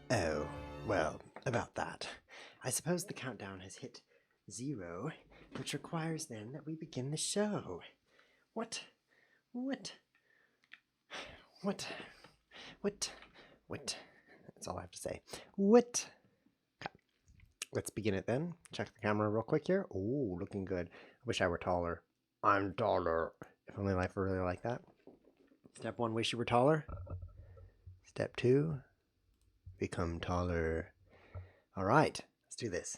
Oh, well, about that. I suppose the countdown has hit 0, which requires then that we begin the show. What? What? What? What? What? That's all I have to say. What? Okay. Let's begin it then. Check the camera real quick here. Ooh, looking good. I wish I were taller. I'm taller. If only life were really like that. Step 1, wish you were taller. Step 2, become taller. All right, let's do this.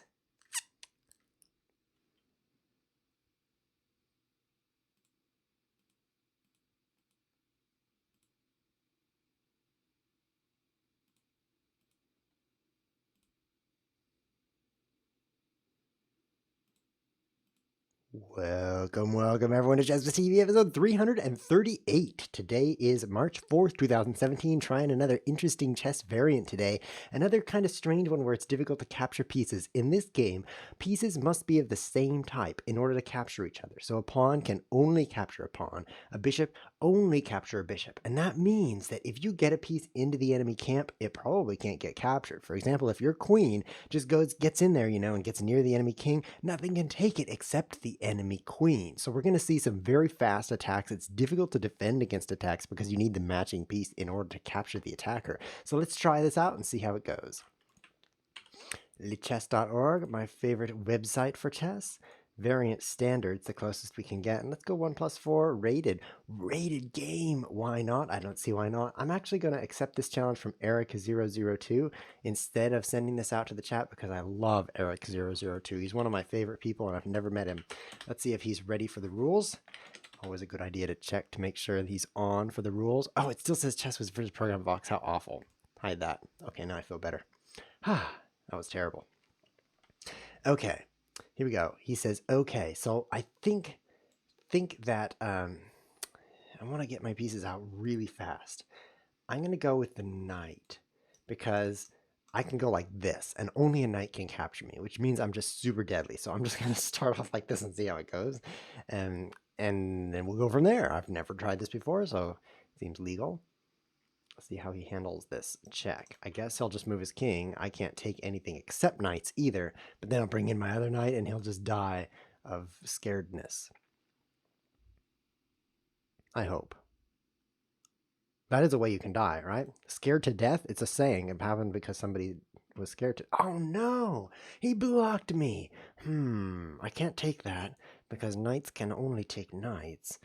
Welcome everyone to Jasper TV episode 338. Today is March 4th, 2017. Trying another interesting chess variant today. Another kind of strange one where it's difficult to capture pieces. In this game, pieces must be of the same type in order to capture each other. So a pawn can only capture a pawn. A bishop only capture a bishop. And that means that if you get a piece into the enemy camp, it probably can't get captured. For example, if your queen just gets in there, and gets near the enemy king, nothing can take it except the enemy queen. So we're going to see some very fast attacks. It's difficult to defend against attacks because you need the matching piece in order to capture the attacker. So let's try this out and see how it goes. Lichess.org, my favorite website for chess. Variant standards, the closest we can get. And let's go 1+4 rated. Rated game. Why not? I don't see why not. I'm actually going to accept this challenge from Eric002 instead of sending this out to the chat because I love Eric002. He's one of my favorite people and I've never met him. Let's see if he's ready for the rules. Always a good idea to check to make sure that he's on for the rules. Oh, it still says chess was first program box. How awful. Hide that. Okay, now I feel better. That was terrible. Okay, here we go. He says, okay, so I think that I want to get my pieces out really fast. I'm going to go with the knight because I can go like this and only a knight can capture me, which means I'm just super deadly. So I'm just going to start off like this and see how it goes. And then we'll go from there. I've never tried this before, so it seems legal. Let's see how he handles this check. I guess he'll just move his king. I can't take anything except knights either, but then I'll bring in my other knight and he'll just die of scaredness. I hope. That is a way you can die, right? Scared to death? It's a saying. It happened because somebody was scared to... Oh no! He blocked me! I can't take that because knights can only take knights.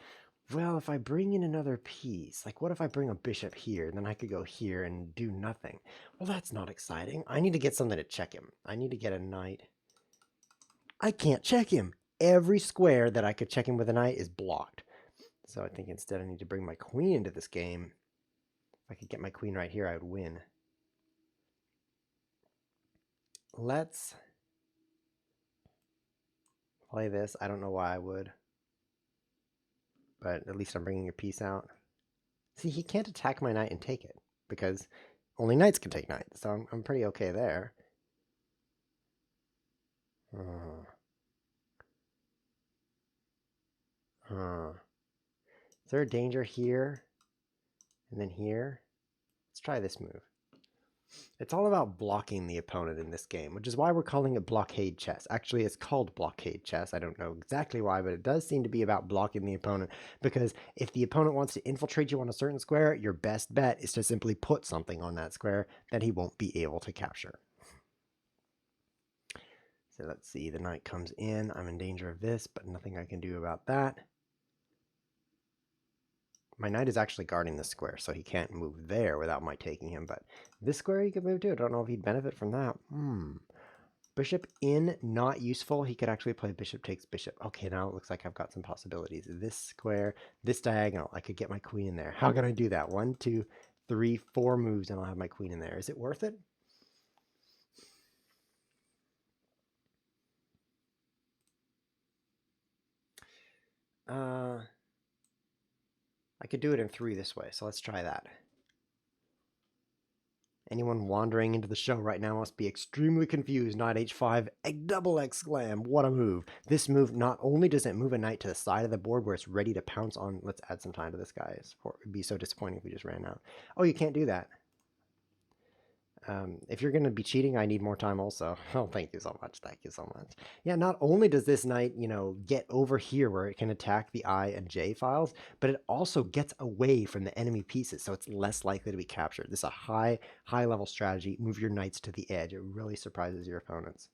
Well, if I bring in another piece, like what if I bring a bishop here, then I could go here and do nothing. Well, that's not exciting. I need to get something to check him. I need to get a knight. I can't check him. Every square that I could check him with a knight is blocked. So I think instead I need to bring my queen into this game. If I could get my queen right here, I would win. Let's play this. I don't know why I would, but at least I'm bringing a piece out. See, he can't attack my knight and take it because only knights can take knights, so I'm pretty okay there. Is there a danger here and then here? Let's try this move. It's all about blocking the opponent in this game, which is why we're calling it blockade chess. Actually, it's called blockade chess. I don't know exactly why, but it does seem to be about blocking the opponent, because if the opponent wants to infiltrate you on a certain square, your best bet is to simply put something on that square that he won't be able to capture. So let's see, the knight comes in. I'm in danger of this, but nothing I can do about that. My knight is actually guarding this square, so he can't move there without my taking him, but this square he could move to. I don't know if he'd benefit from that. Bishop in, not useful. He could actually play bishop takes bishop. Okay, now it looks like I've got some possibilities. This square, this diagonal, I could get my queen in there. How can I do that? 1, 2, 3, 4 moves, and I'll have my queen in there. Is it worth it? I could do it in 3 this way, so let's try that. Anyone wandering into the show right now must be extremely confused. Knight h5, a double exclam, what a move. This move, not only does it move a knight to the side of the board where it's ready to pounce on, let's add some time to this guy. It would be so disappointing if we just ran out. Oh, you can't do that. If you're going to be cheating, I need more time also. Oh, thank you so much. Thank you so much. Yeah, not only does this knight, get over here where it can attack the I and J files, but it also gets away from the enemy pieces, so it's less likely to be captured. This is a high level strategy. Move your knights to the edge. It really surprises your opponents.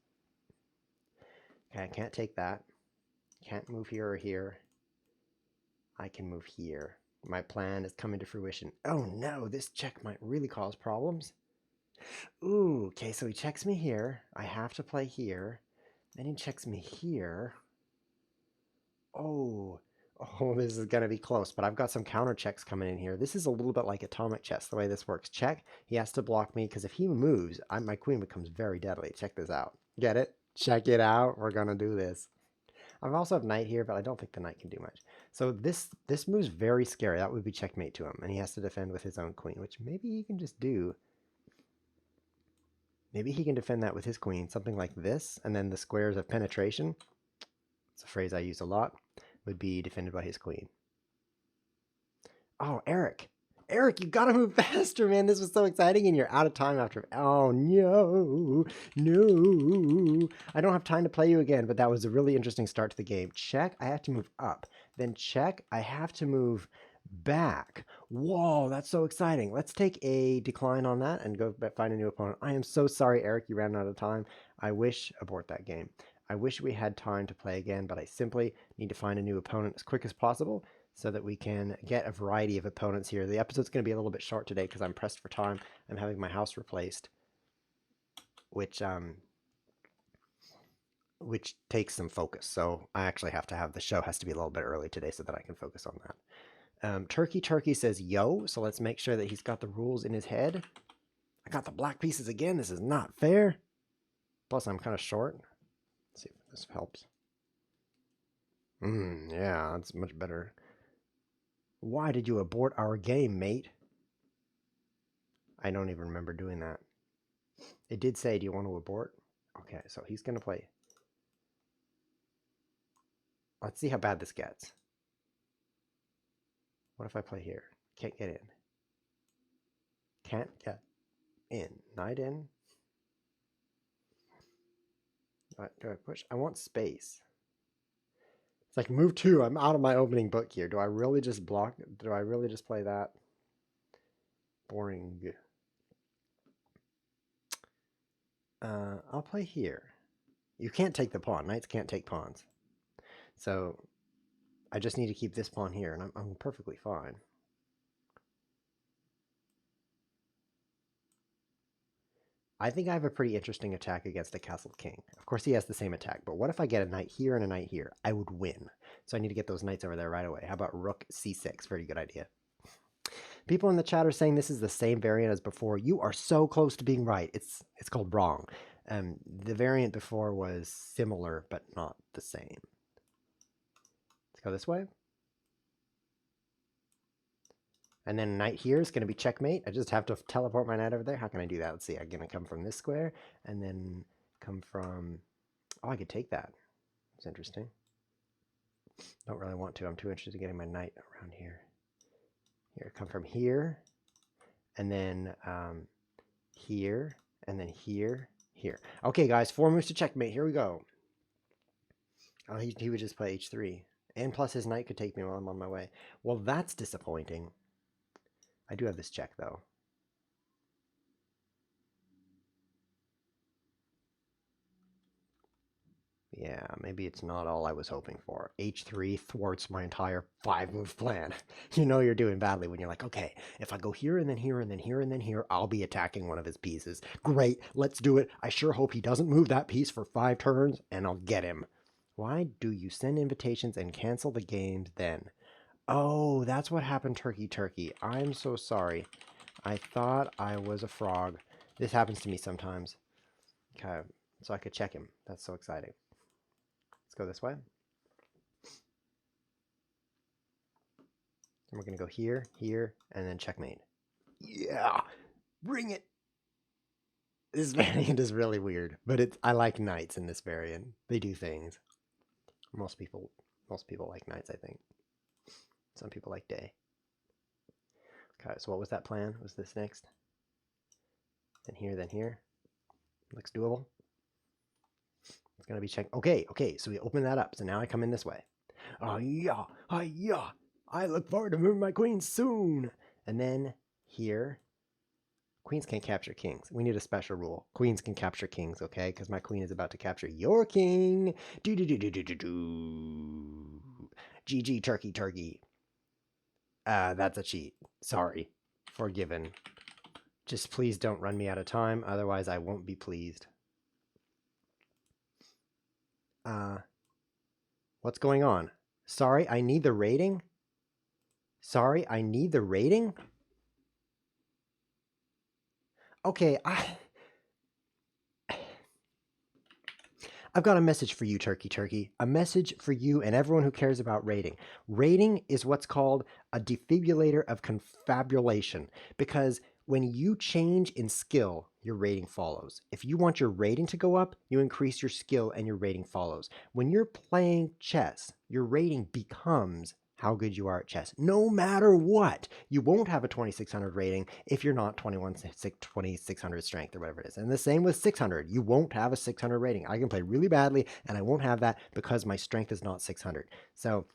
Okay, I can't take that. Can't move here or here. I can move here. My plan is coming to fruition. Oh no, this check might really cause problems. Ooh, okay, so he checks me here. I have to play here. Then he checks me here. Oh, oh, this is going to be close, but I've got some counter checks coming in here. This is a little bit like atomic chess, the way this works. Check, he has to block me, because if he moves, my queen becomes very deadly. Check this out. Get it? Check it out. We're going to do this. I also have knight here, but I don't think the knight can do much. So this move's very scary. That would be checkmate to him, and he has to defend with his own queen, which maybe he can just do. Maybe he can defend that with his queen, something like this, and then the squares of penetration, it's a phrase I use a lot, would be defended by his queen. Oh, Eric. Eric, you gotta move faster, man. This was so exciting, and you're out of time after. Oh, no. No. I don't have time to play you again, but that was a really interesting start to the game. Check, I have to move up. Then check, I have to move back. Whoa, that's so exciting. Let's take a decline on that and go find a new opponent. I am so sorry, Eric, you ran out of time. Abort that game. I wish we had time to play again, but I simply need to find a new opponent as quick as possible so that we can get a variety of opponents here. The episode's going to be a little bit short today because I'm pressed for time. I'm having my house replaced, which takes some focus. So I actually have to have the show has to be a little bit early today so that I can focus on that. Turkey says yo, so let's make sure that he's got the rules in his head. I got the black pieces again. This is not fair. Plus, I'm kind of short. Let's see if this helps. Yeah, that's much better. Why did you abort our game, mate? I don't even remember doing that. It did say, do you want to abort? Okay, so he's going to play. Let's see how bad this gets. What if I play here? Can't get in. Can't get in. Knight in. Do I push? I want space. It's like move 2. I'm out of my opening book here. Do I really just block? Do I really just play that? Boring. I'll play here. You can't take the pawn. Knights can't take pawns. So I just need to keep this pawn here, and I'm perfectly fine. I think I have a pretty interesting attack against a castle king. Of course, he has the same attack, but what if I get a knight here and a knight here? I would win. So I need to get those knights over there right away. How about rook c6? Very good idea. People in the chat are saying this is the same variant as before. You are so close to being right. It's called wrong. The variant before was similar, but not the same. Let's go this way. And then knight here is going to be checkmate. I just have to teleport my knight over there. How can I do that? Let's see. I'm going to come from this square and then come from... Oh, I could take that. It's interesting. Don't really want to. I'm too interested in getting my knight around here. Here, come from here. And then here. And then here. Here. Okay, guys. 4 moves to checkmate. Here we go. Oh, he would just play h3. And plus his knight could take me while I'm on my way. Well, that's disappointing. I do have this check, though. Yeah, maybe it's not all I was hoping for. h3 thwarts my entire 5-move plan. You know you're doing badly when you're like, okay, if I go here and then here and then here and then here, I'll be attacking one of his pieces. Great, let's do it. I sure hope he doesn't move that piece for 5 turns, and I'll get him. Why do you send invitations and cancel the games then? Oh, that's what happened, Turkey. I'm so sorry. I thought I was a frog. This happens to me sometimes. Okay, so I could check him. That's so exciting. Let's go this way. And we're going to go here, here, and then checkmate. Yeah! Bring it! This variant is really weird, but I like knights in this variant. They do things. Most people like knights, I think. Some people like day. Okay, so what was that plan? Was this next? then here, then here. Looks doable. It's gonna be checked. Okay, okay, so we open that up. So now I come in this way. Oh yeah, oh yeah. I look forward to moving my queen soon. And then here, queens can't capture kings. We need a special rule. Queens can capture kings, okay? Because my queen is about to capture your king. Do do do do do do do. GG turkey turkey. That's a cheat. Sorry. Forgiven. Just please don't run me out of time, otherwise I won't be pleased. What's going on? Sorry, I need the rating? Sorry, I need the rating? Okay, I've got a message for you, Turkey Turkey. A message for you and everyone who cares about rating. Rating is what's called a defibrillator of confabulation, because when you change in skill, your rating follows. If you want your rating to go up, you increase your skill and your rating follows. When you're playing chess, your rating becomes how good you are at chess. No matter what, you won't have a 2600 rating if you're not 2600 strength or whatever it is. And the same with 600. You won't have a 600 rating. I can play really badly and I won't have that because my strength is not 600. So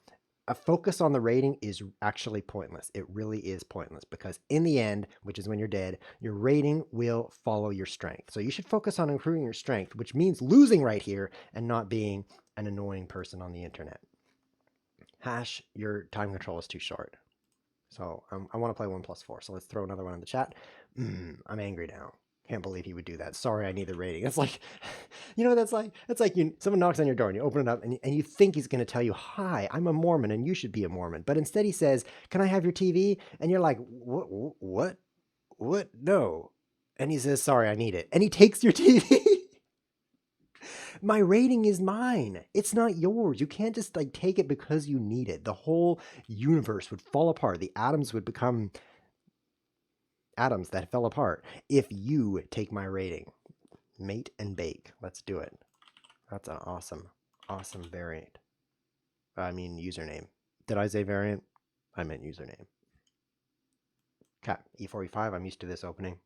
a focus on the rating is actually pointless. It really is pointless because in the end, which is when you're dead, your rating will follow your strength. So you should focus on improving your strength, which means losing right here and not being an annoying person on the internet. Hash, your time control is too short. So I want to play 1+4. So let's throw another one in the chat. I'm angry now. Can't believe he would do that. Sorry, I need the rating. It's like, that's like someone knocks on your door and you open it up and you think he's going to tell you, hi, I'm a Mormon and you should be a Mormon. But instead he says, can I have your TV? And you're like, what? No. And he says, sorry, I need it. And he takes your TV. My rating is mine. It's not yours. You can't just take it because you need it. The whole universe would fall apart. The atoms would become atoms that fell apart if you take my rating. Mate and bake. Let's do it. That's an awesome variant. I mean username. Did I say variant? I meant username. Okay, e4, e5. I'm used to this opening.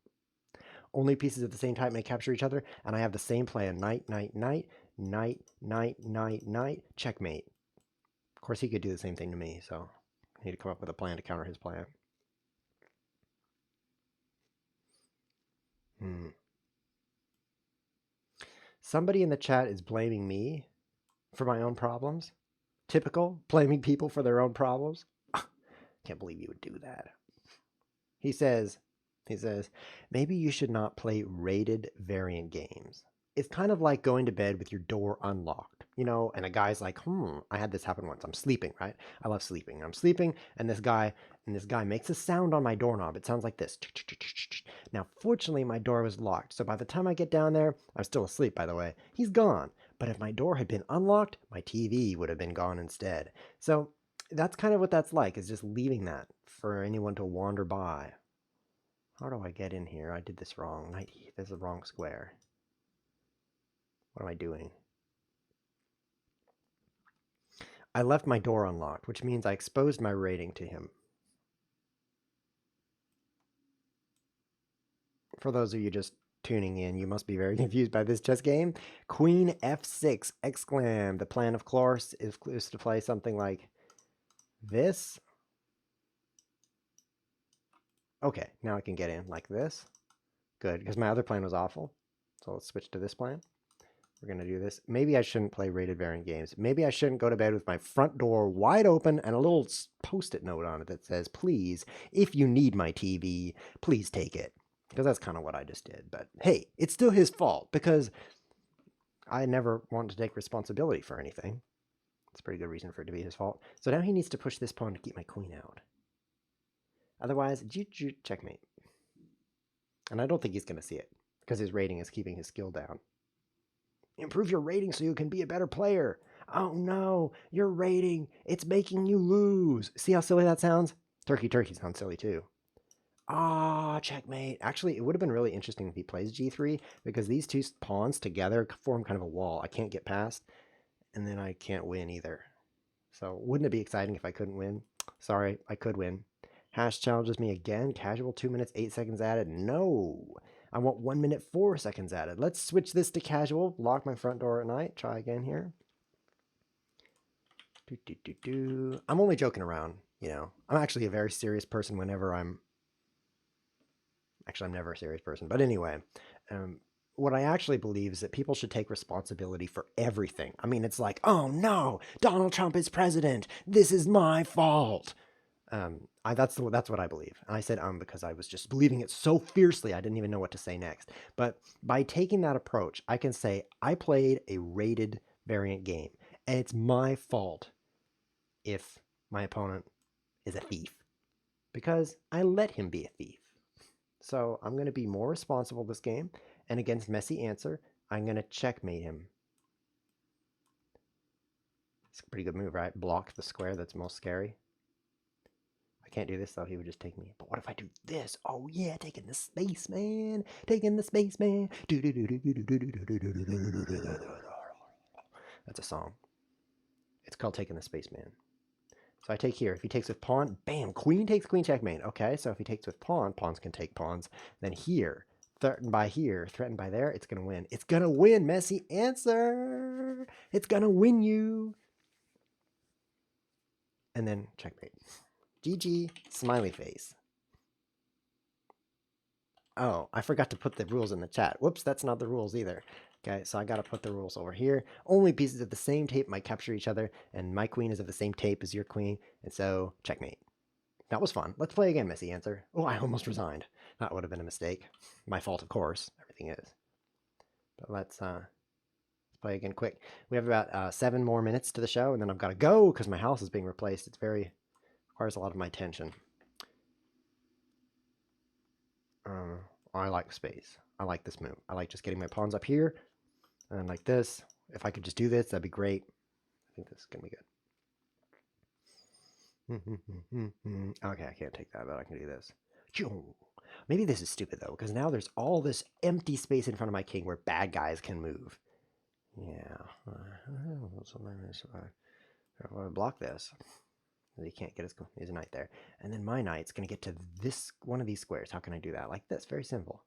Only pieces of the same type may capture each other, and I have the same plan. Knight, knight, knight, knight, knight, knight, knight, checkmate. Of course, he could do the same thing to me, so I need to come up with a plan to counter his plan. Somebody in the chat is blaming me for my own problems. Typical, blaming people for their own problems. Can't believe you would do that. He says, maybe you should not play rated variant games. It's kind of like going to bed with your door unlocked, and a guy's like, I had this happen once. I'm sleeping, right? I love sleeping. I'm sleeping, and this guy makes a sound on my doorknob. It sounds like this. Now, fortunately, my door was locked, so by the time I get down there, I'm still asleep, by the way. He's gone. But if my door had been unlocked, my TV would have been gone instead. So that's kind of what that's like, is just leaving that for anyone to wander by. How do I get in here? I did this wrong. There's a wrong square. What am I doing? I left my door unlocked, which means I exposed my rating to him. For those of you just tuning in, you must be very confused by this chess game. Queen f6, exclam. The plan, of course, is to play something like this. Okay, now I can get in like this. Good, because my other plan was awful. So let's switch to this plan. We're going to do this. Maybe I shouldn't play rated variant games. Maybe I shouldn't go to bed with my front door wide open and a little post-it note on it that says, please, if you need my TV, please take it. Because that's kind of what I just did. But hey, it's still his fault because I never want to take responsibility for anything. It's a pretty good reason for it to be his fault. So now he needs to push this pawn to keep my queen out. Otherwise, checkmate. And I don't think he's going to see it because his rating is keeping his skill down. Improve your rating so you can be a better player. Oh no, your rating, it's making you lose. See how silly that sounds? Turkey sounds silly too. Checkmate. Actually, it would have been really interesting if he plays g3 because these two pawns together form kind of a wall I can't get past, and then I can't win either. So wouldn't it be exciting if I couldn't win? Sorry, I could win. Hash challenges me again. Casual 2 minutes, 8 seconds added. No. I want 1 minute 4 seconds added. Let's switch this to casual. Lock my front door at night. Try again here. I'm only joking around, you know. I'm actually a very serious person whenever Actually, I'm never a serious person. But anyway, what I actually believe is that people should take responsibility for everything. I mean, it's like, oh no, Donald Trump is president. This is my fault. That's what I believe. And I said because I was just believing it so fiercely I didn't even know what to say next. But by taking that approach, I can say I played a rated variant game, and it's my fault if my opponent is a thief because I let him be a thief. So I'm going to be more responsible this game, and against Messy Answer, I'm going to checkmate him. It's a pretty good move, right? Block the square that's most scary. I can't do this though, he would just take me. But what if I do this? Oh yeah, taking the spaceman. Taking the spaceman. That's a song. It's called Taking the Spaceman. So I take here. If he takes with pawn, bam, queen takes queen checkmate. Okay, so if he takes with pawn, pawns can take pawns. Then here, threatened by here, threatened by there, it's going to win. It's going to win, Messy Answer. It's going to win you. And then checkmate. GG, smiley face. Oh, I forgot to put the rules in the chat. Whoops, that's not the rules either. Okay, so I got to put the rules over here. Only pieces of the same tape might capture each other, and my queen is of the same tape as your queen, and so checkmate. That was fun. Let's play again, Messy Answer. Oh, I almost resigned. That would have been a mistake. My fault, of course. Everything is. But let's play again quick. We have about 7 more minutes to the show, and then I've got to go because my house is being replaced. It's requires a lot of my attention. I like space. I like this move. I like just getting my pawns up here, and like this. If I could just do this, that'd be great. I think this is going to be good. Okay, I can't take that, but I can do this. Maybe this is stupid, though, because now there's all this empty space in front of my king where bad guys can move. Yeah. Block this. He can't get his knight there. And then my knight's going to get to this one of these squares. How can I do that? Like this. Very simple.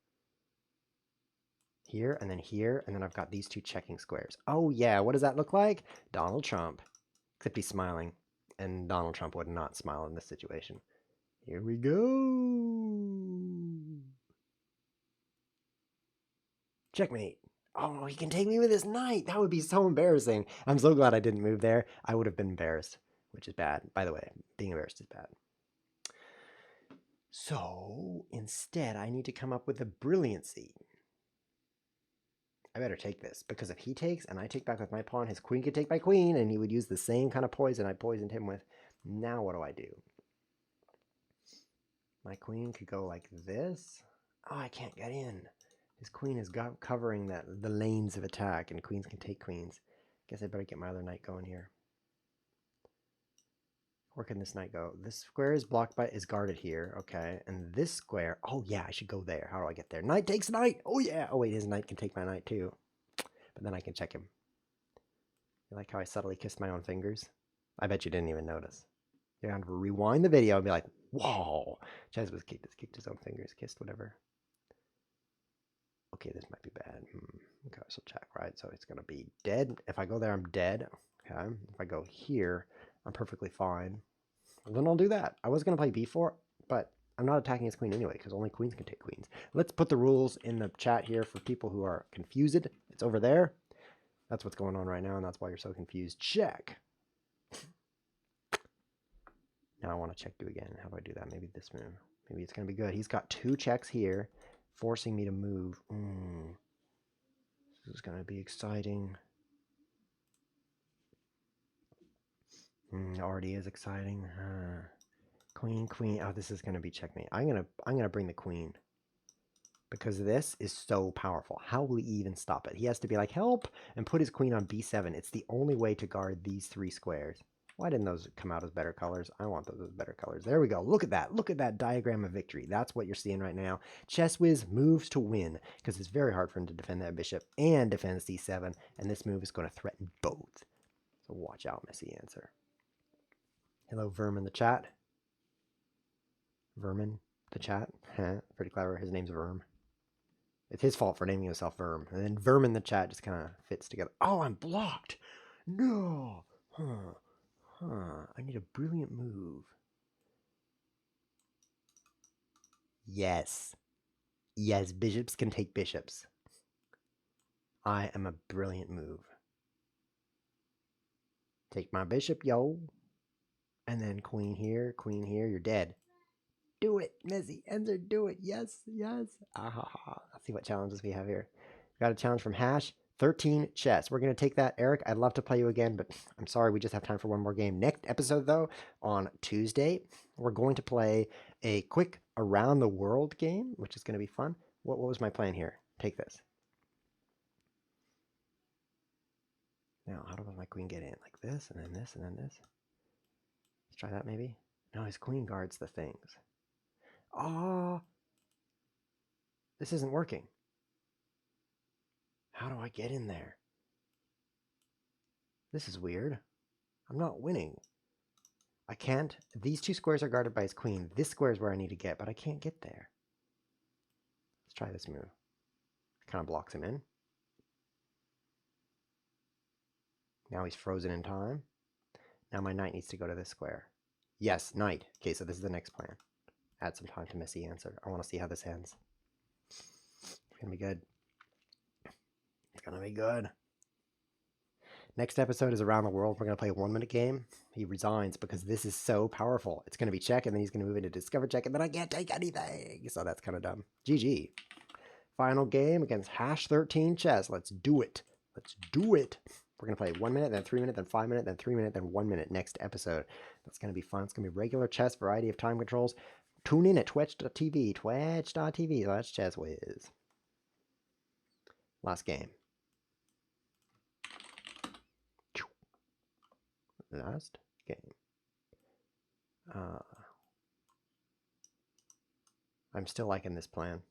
Here, and then I've got these 2 checking squares. Oh, yeah. What does that look like? Donald Trump. Except he's smiling. And Donald Trump would not smile in this situation. Here we go. Checkmate. Oh, he can take me with his knight. That would be so embarrassing. I'm so glad I didn't move there. I would have been embarrassed, which is bad. By the way, being embarrassed is bad. So instead, I need to come up with a brilliancy. I better take this, because if he takes and I take back with my pawn, his queen could take my queen, and he would use the same kind of poison I poisoned him with. Now what do I do? My queen could go like this. Oh, I can't get in. His queen is covering the lanes of attack, and queens can take queens. Guess I better get my other knight going here. Where can this knight go? This square is guarded here. Okay, and this square. Oh yeah, I should go there. How do I get there? Knight takes knight. Oh yeah. Oh wait, his knight can take my knight too. But then I can check him. You like how I subtly kissed my own fingers? I bet you didn't even notice. You're going to rewind the video and be like, whoa. Ches was kicked his own fingers, kissed whatever. Okay, this might be bad. Okay, so check, right? So it's going to be dead. If I go there, I'm dead. Okay, if I go here, I'm perfectly fine. Well, then I'll do that. I was going to play b4, but I'm not attacking his queen anyway, because only queens can take queens. Let's put the rules in the chat here for people who are confused. It's over there. That's what's going on right now, and that's why you're so confused. Check. Now I want to check you again. How do I do that? Maybe this move. Maybe it's going to be good. He's got 2 checks here, forcing me to move. This is going to be exciting. Already is exciting. Queen, queen. Oh, this is going to be checkmate. I'm gonna bring the queen, because this is so powerful. How will he even stop it? He has to be like, help, and put his queen on b7. It's the only way to guard these 3 squares. Why didn't those come out as better colors? I want those as better colors. There we go. Look at that. Look at that diagram of victory. That's what you're seeing right now. Chess Whiz moves to win, because it's very hard for him to defend that bishop and defend c7, and this move is going to threaten both. So watch out, Messy Answer. Hello, Vermin the chat. Vermin the chat. Pretty clever. His name's Verm. It's his fault for naming himself Verm. And then Verm in the chat just kind of fits together. Oh, I'm blocked. No. Huh. I need a brilliant move. Yes. Yes, bishops can take bishops. I am a brilliant move. Take my bishop, yo. And then queen here, you're dead. Do it, Messi. Enter, do it. Yes, yes. Ah, let's see what challenges we have here. Got a challenge from Hash. 13 chess. We're going to take that. Eric, I'd love to play you again, but I'm sorry, we just have time for one more game. Next episode, though, on Tuesday, we're going to play a quick around the world game, which is going to be fun. What was my plan here? Take this. Now, how does my queen get in? Like this, and then this, and then this. Let's try that maybe. No, his queen guards the things. Oh, this isn't working. How do I get in there? This is weird. I'm not winning. I can't. These two squares are guarded by his queen. This square is where I need to get, but I can't get there. Let's try this move. Kind of blocks him in. Now he's frozen in time. Now my knight needs to go to this square. Yes, knight. Okay, so this is the next plan. Add some time to Messi answer. I want to see how this ends. It's going to be good. It's going to be good. Next episode is around the world. We're going to play a 1 minute game. He resigns because this is so powerful. It's going to be check, and then he's going to move into discover check, and then I can't take anything. So that's kind of dumb. GG. Final game against Hash 13 chess. Let's do it. Let's do it. We're going to play 1 minute, then 3 minute, then 5 minute, then 3 minute, then 1 minute next episode. That's going to be fun. It's going to be regular chess, variety of time controls. Tune in at twitch.tv, twitch.tv/chesswiz. Last game. Last game. I'm still liking this plan.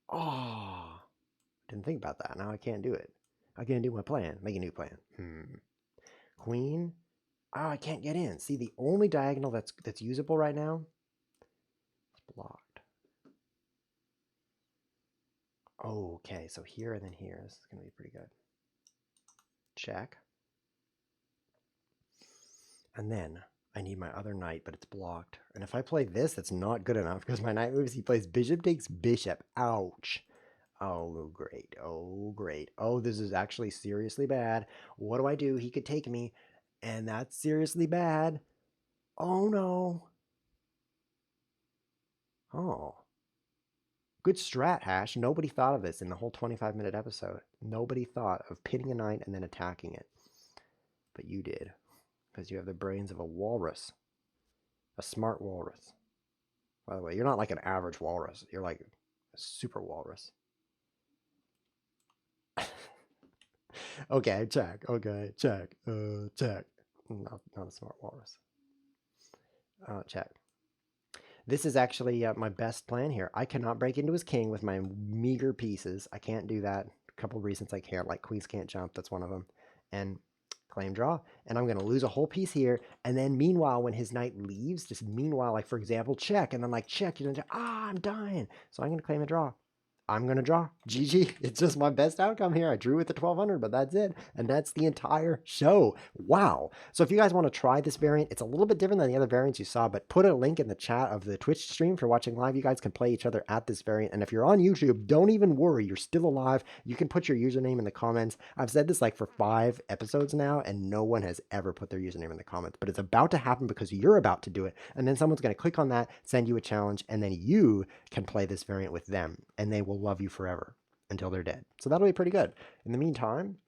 Oh, didn't think about that. Now I can't do it. I can't do my plan. Make a new plan. Queen. Oh, I can't get in. See, the only diagonal that's usable right now is blocked. Oh, okay, so here and then here. This is going to be pretty good. Check. And then I need my other knight, but it's blocked. And if I play this, that's not good enough because my knight moves. He plays bishop takes bishop. Ouch. Oh, great. Oh, great. Oh, this is actually seriously bad. What do I do? He could take me, and that's seriously bad. Oh, no. Oh. Good strat, Hash. Nobody thought of this in the whole 25-minute episode. Nobody thought of pitting a knight and then attacking it. But you did. Because you have the brains of a walrus. A smart walrus. By the way, you're not like an average walrus. You're like a super walrus. Okay, check. Okay, check. Check. Not a smart walrus. Check. This is actually my best plan here. I cannot break into his king with my meager pieces. I can't do that. A couple of reasons I can't. Like queens can't jump. That's one of them. And claim draw. And I'm going to lose a whole piece here. And then meanwhile, when his knight leaves, just meanwhile, like for example, check. And then like check. You're going to I'm dying. So I'm going to claim a draw. I'm going to draw. GG. It's just my best outcome here. I drew with the 1200, but that's it. And that's the entire show. Wow. So if you guys want to try this variant, it's a little bit different than the other variants you saw, but put a link in the chat of the Twitch stream for watching live. You guys can play each other at this variant. And if you're on YouTube, don't even worry. You're still alive. You can put your username in the comments. I've said this like for 5 episodes now, and no one has ever put their username in the comments, but it's about to happen because you're about to do it. And then someone's going to click on that, send you a challenge, and then you can play this variant with them, and they will love you forever until they're dead. So that'll be pretty good. In the meantime,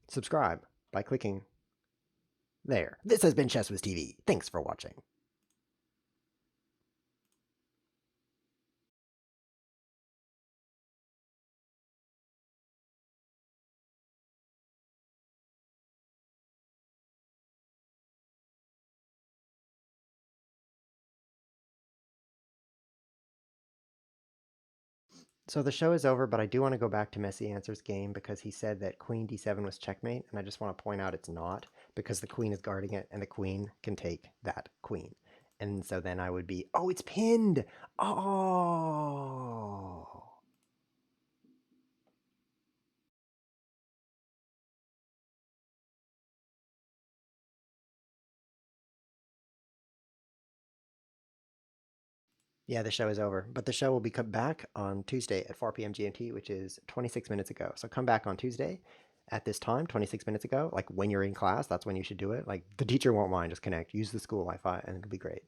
subscribe by clicking there. This has been ChessWiz TV. Thanks for watching. So the show is over, but I do want to go back to Messy Answer's game because he said that queen d7 was checkmate, and I just want to point out it's not because the queen is guarding it, and the queen can take that queen. And so then I would be, oh, it's pinned! Oh! Yeah, the show is over, but the show will be come back on Tuesday at 4 p.m. GMT, which is 26 minutes ago. So come back on Tuesday at this time, 26 minutes ago, like when you're in class, that's when you should do it. Like the teacher won't mind, just connect, use the school Wi-Fi, and it'll be great.